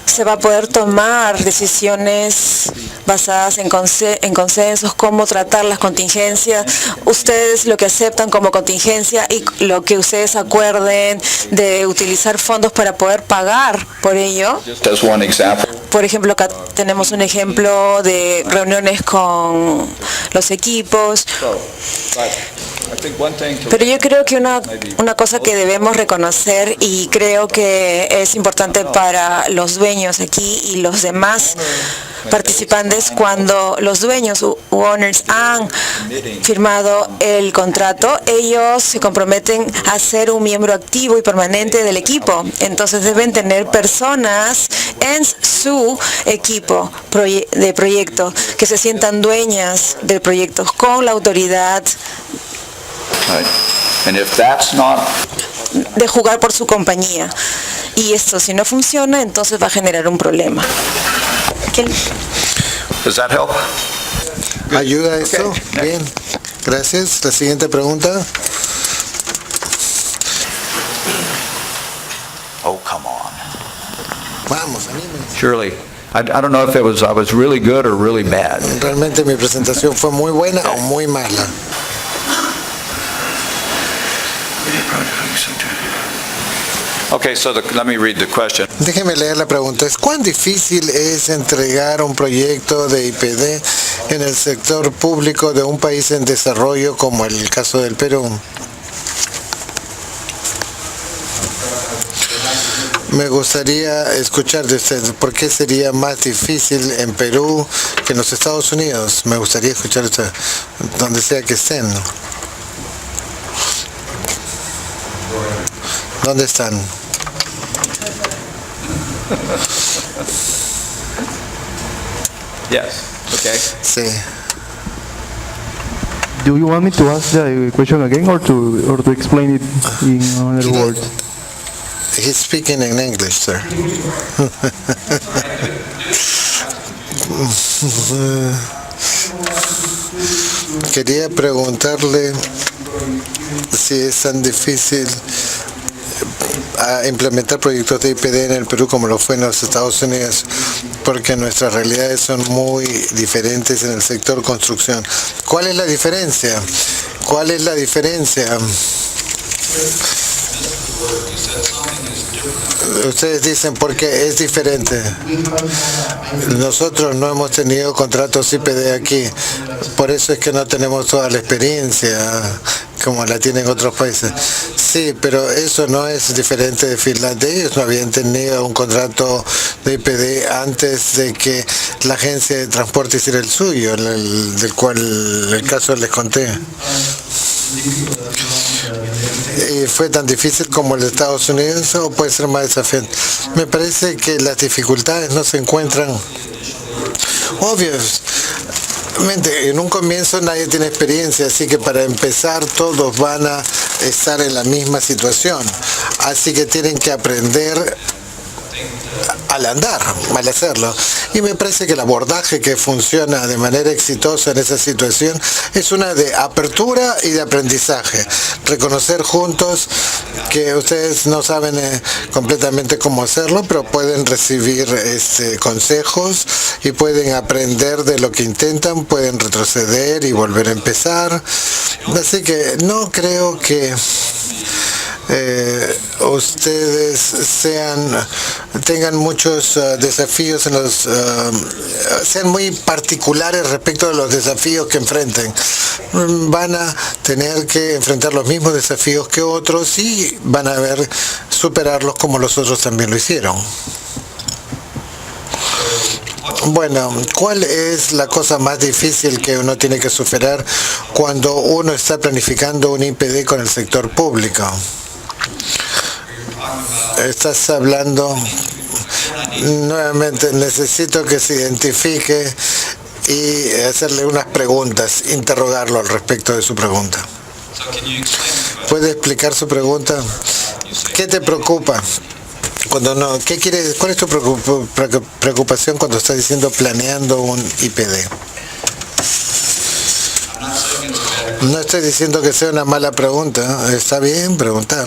se va a poder tomar decisiones basadas en consensos, cómo tratar las contingencias, ustedes lo que aceptan como contingencia y lo que ustedes acuerden de utilizar fondos para poder pagar por ello. Just as one example, Por ejemplo, acá tenemos un ejemplo de reuniones con los equipos. I think one thing to Pero yo creo que una cosa que debemos reconocer, y creo que es importante para los dueños aquí y los demás participantes, cuando los dueños u owners han firmado el contrato, ellos se comprometen a ser un miembro activo y permanente del equipo. Entonces deben tener personas en su equipo de proyecto que se sientan dueñas del proyecto con la autoridad right. And if that's not, de jugar por su compañía. Y esto, si no funciona, entonces va a generar un problema. does that help? ¿Ayuda eso? Okay. Bien, gracias. La siguiente pregunta. Oh, come on. Vamos, anímense. Shirley, I don't know if I was really good or really bad. Realmente mi presentación fue muy buena o muy mala. Okay, so let me read the question. Déjeme leer la pregunta. ¿Cuán difícil es entregar un proyecto de IPD en el sector público de un país en desarrollo como el caso del Perú? Me gustaría escuchar de usted por qué sería más difícil en Perú que en los Estados Unidos. Me gustaría escuchar usted donde sea que estén. ¿Dónde están? Yes, okay. Sí. Do you want me to ask the question again or to explain it in another word? He's speaking in English, sir. Quería preguntarle si es tan difícil implementar proyectos de IPD en el Perú como lo fue en los Estados Unidos, porque nuestras realidades son muy diferentes en el sector construcción. ¿Cuál es la diferencia? ¿Cuál es la diferencia? Ustedes dicen porque es diferente. Nosotros no hemos tenido contratos IPD aquí, por eso es que no tenemos toda la experiencia como la tienen otros países. Sí, pero eso no es diferente de Finlandia. Ellos no habían tenido un contrato de IPD antes de que la agencia de transporte hiciera el suyo, del cual el caso les conté. ¿Y fue tan difícil como el de Estados Unidos o puede ser más desafiante? Me parece que las dificultades no se encuentran obvias. En un comienzo nadie tiene experiencia, así que para empezar todos van a estar en la misma situación. Así que tienen que aprender al andar, al hacerlo. Y me parece que el abordaje que funciona de manera exitosa en esa situación es una de apertura y de aprendizaje. Reconocer juntos que ustedes no saben completamente cómo hacerlo, pero pueden recibir consejos y pueden aprender de lo que intentan, pueden retroceder y volver a empezar. Así que no creo que ustedes tengan muchos desafíos sean muy particulares respecto de los desafíos que enfrenten. Van a tener que enfrentar los mismos desafíos que otros y van a ver superarlos como los otros también lo hicieron. Bueno, ¿cuál es la cosa más difícil que uno tiene que superar cuando uno está planificando un IPD con el sector público? Estás hablando, nuevamente necesito que se identifique y hacerle unas preguntas, interrogarlo al respecto de su pregunta. ¿Puede explicar su pregunta? ¿Qué te preocupa? ¿Cuál es tu preocupación cuando estás diciendo planeando un IPD? No estoy diciendo que sea una mala pregunta, está bien preguntar.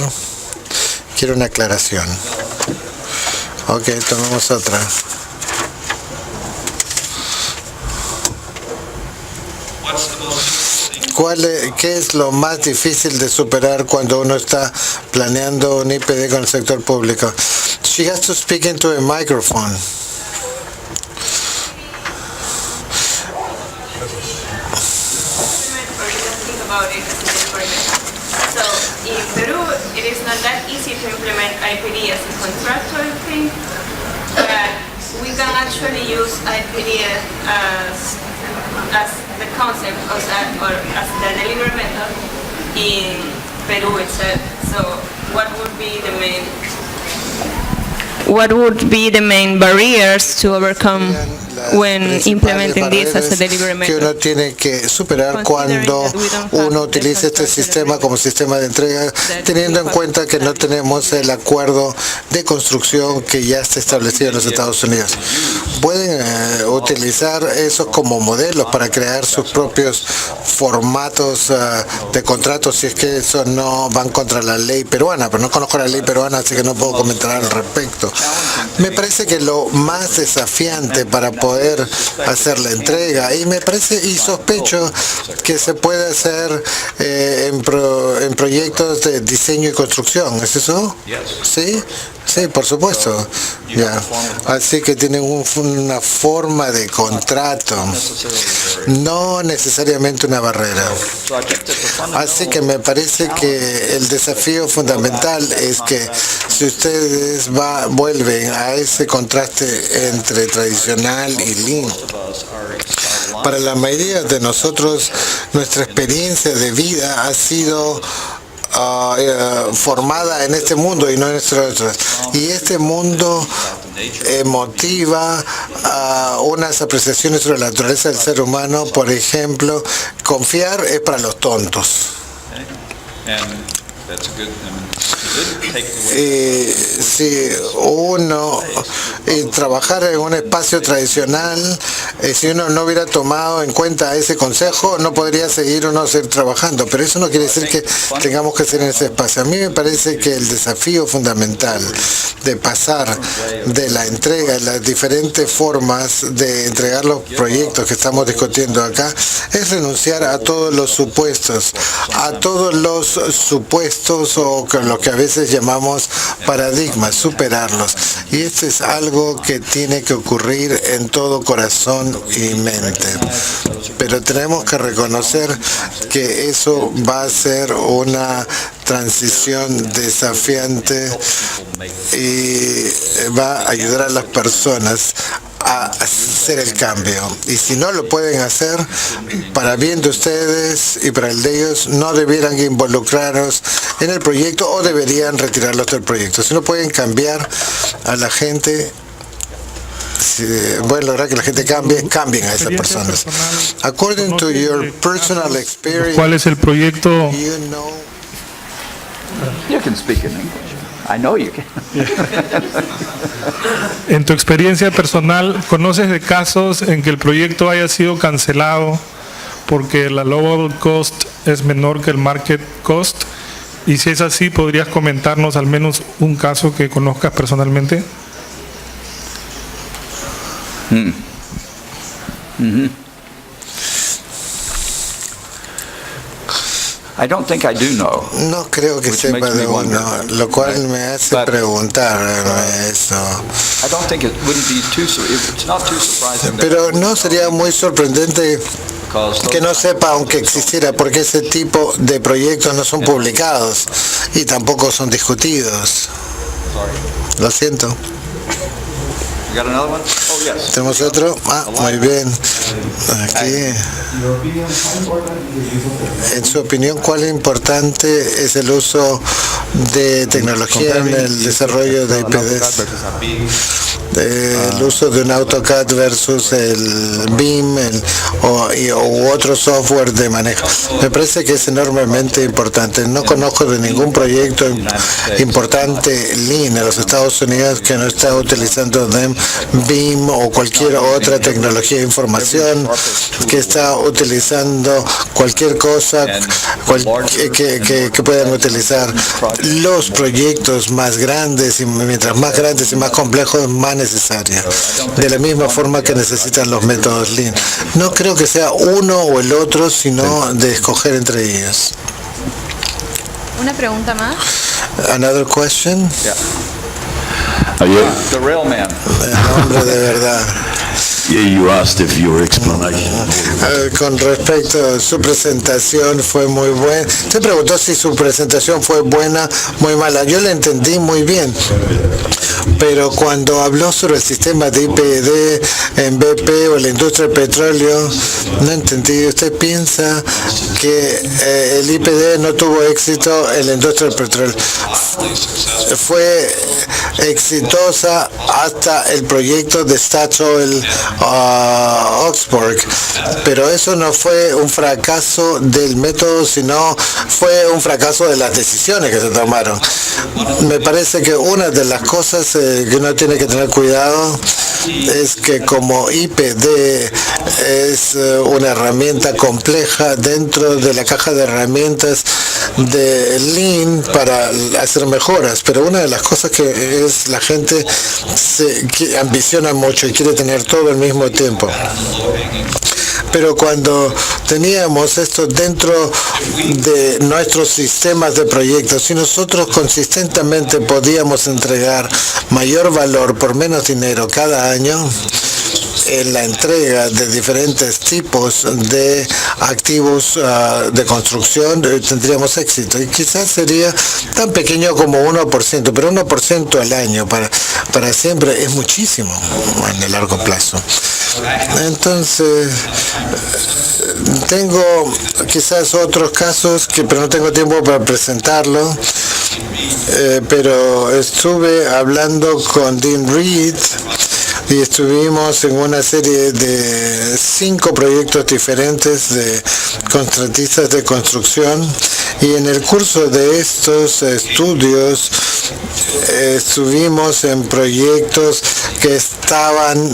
Quiero una aclaración. Ok, tomemos otra. ¿Qué es lo más difícil de superar cuando uno está planeando un IPD con el sector público? She has to speak into a microphone. In Peru, it is not that easy to implement IPD as a contractual thing, but we can actually use IPD as the concept or as the delivery method in Peru itself. So, what would be the main barriers to overcome when implementing this as a delivery method? Que uno tiene que superar cuando uno utiliza este sistema como sistema de entrega, teniendo en cuenta que no tenemos el acuerdo de construcción que ya está establecido en los Estados Unidos. Pueden utilizar eso como modelos para crear sus propios formatos de contratos, si es que eso no van contra la ley peruana, pero no conozco la ley peruana, así que no puedo comentar al respecto. Me parece que lo más desafiante para poder hacer la entrega, y sospecho que se puede hacer en proyectos de diseño y construcción, ¿es eso? ¿Sí? Sí, por supuesto. Ya. Así que tienen una forma de contrato, no necesariamente una barrera. Así que me parece que el desafío fundamental es que si ustedes vuelven a ese contraste entre tradicional y Lean, para la mayoría de nosotros, nuestra experiencia de vida ha sido formada en este mundo y no en nuestro otro. Y este mundo motiva unas apreciaciones sobre la naturaleza del ser humano. Por ejemplo, confiar es para los tontos. Si uno trabajar en un espacio tradicional, si uno no hubiera tomado en cuenta ese consejo, no podría seguir trabajando, pero eso no quiere decir que tengamos que ser en ese espacio. A mí me parece que el desafío fundamental de pasar de la entrega, las diferentes formas de entregar los proyectos que estamos discutiendo acá, es renunciar a todos los supuestos, o lo que a veces llamamos paradigmas, superarlos. Y esto es algo que tiene que ocurrir en todo corazón corazón y mente. Pero tenemos que reconocer que eso va a ser una transición desafiante y va a ayudar a las personas a hacer el cambio. Y si no lo pueden hacer, para bien de ustedes y para el de ellos, no debieran involucrarnos en el proyecto o deberían retirarlos del proyecto. Si no pueden cambiar a la gente, si pueden lograr que la gente cambie, cambien a esas personas. According to your personal experience, ¿cuál es el proyecto? You can speak in English. I know you can. En tu experiencia personal, ¿conoces de casos en que el proyecto haya sido cancelado porque la allowable cost es menor que el market cost? Y si es así, ¿podrías comentarnos al menos un caso que conozcas personalmente? I don't think I do know. No creo que sepa de uno, lo cual me hace preguntarme eso. I don't think it wouldn't be it's not too surprising. Pero no sería muy sorprendente que no sepa, aunque existiera, porque ese tipo de proyectos no son publicados y tampoco son discutidos. Lo siento. ¿Tenemos otro? Muy bien. Aquí. En su opinión, ¿cuál es importante es el uso de tecnología en el desarrollo de IPDs? El uso de un AutoCAD versus el BIM u otro software de manejo. Me parece que es enormemente importante. No conozco de ningún proyecto importante Lean en los Estados Unidos que no está utilizando BIM o cualquier otra tecnología de información, que está utilizando cualquier cosa que puedan utilizar. Los proyectos más grandes, y mientras más grandes y más complejos, más necesaria, de la misma forma que necesitan los métodos Lean. No creo que sea uno o el otro, sino de escoger entre ellos. Una pregunta más. Another question? The real man. El hombre de verdad. You asked if your explanation. Con respecto a su presentación fue muy buena. Usted preguntó si su presentación fue buena, muy mala. Yo la entendí muy bien. Pero cuando habló sobre el sistema de IPD en BP o la industria del petróleo, no entendí. ¿Usted piensa que el IPD no tuvo éxito en la industria del petróleo? Fue exitosa hasta el proyecto de Statoil Oxbow, pero eso no fue un fracaso del método, sino fue un fracaso de las decisiones que se tomaron. Me parece que una de las cosas que uno tiene que tener cuidado es que como IPD es una herramienta compleja dentro de la caja de herramientas de Lean para hacer mejoras, pero una de las cosas que es la gente que ambiciona mucho y quiere tener todo al mismo tiempo. Pero cuando teníamos esto dentro de nuestros sistemas de proyectos, si nosotros consistentemente podíamos entregar mayor valor por menos dinero cada año, en la entrega de diferentes tipos de activos de construcción, tendríamos éxito. Y quizás sería tan pequeño como 1%, pero 1% al año para siempre es muchísimo en el largo plazo. Entonces, tengo quizás otros casos, pero no tengo tiempo para presentarlo, pero estuve hablando con Dean Reed y estuvimos en una serie de 5 proyectos diferentes de contratistas de construcción, y en el curso de estos estudios estuvimos en proyectos que estaban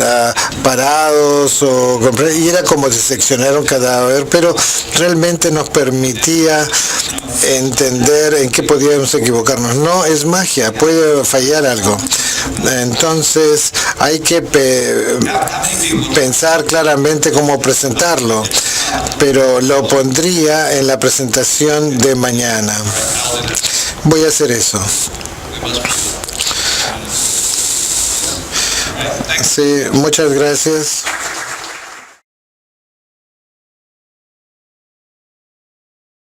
parados y era como diseccionar un cadáver, pero realmente nos permitía entender en qué podíamos equivocarnos. No es magia, puede fallar algo. Entonces hay que pensar claramente cómo presentarlo, pero lo pondría en la presentación de mañana. Voy a hacer eso. Sí, muchas gracias.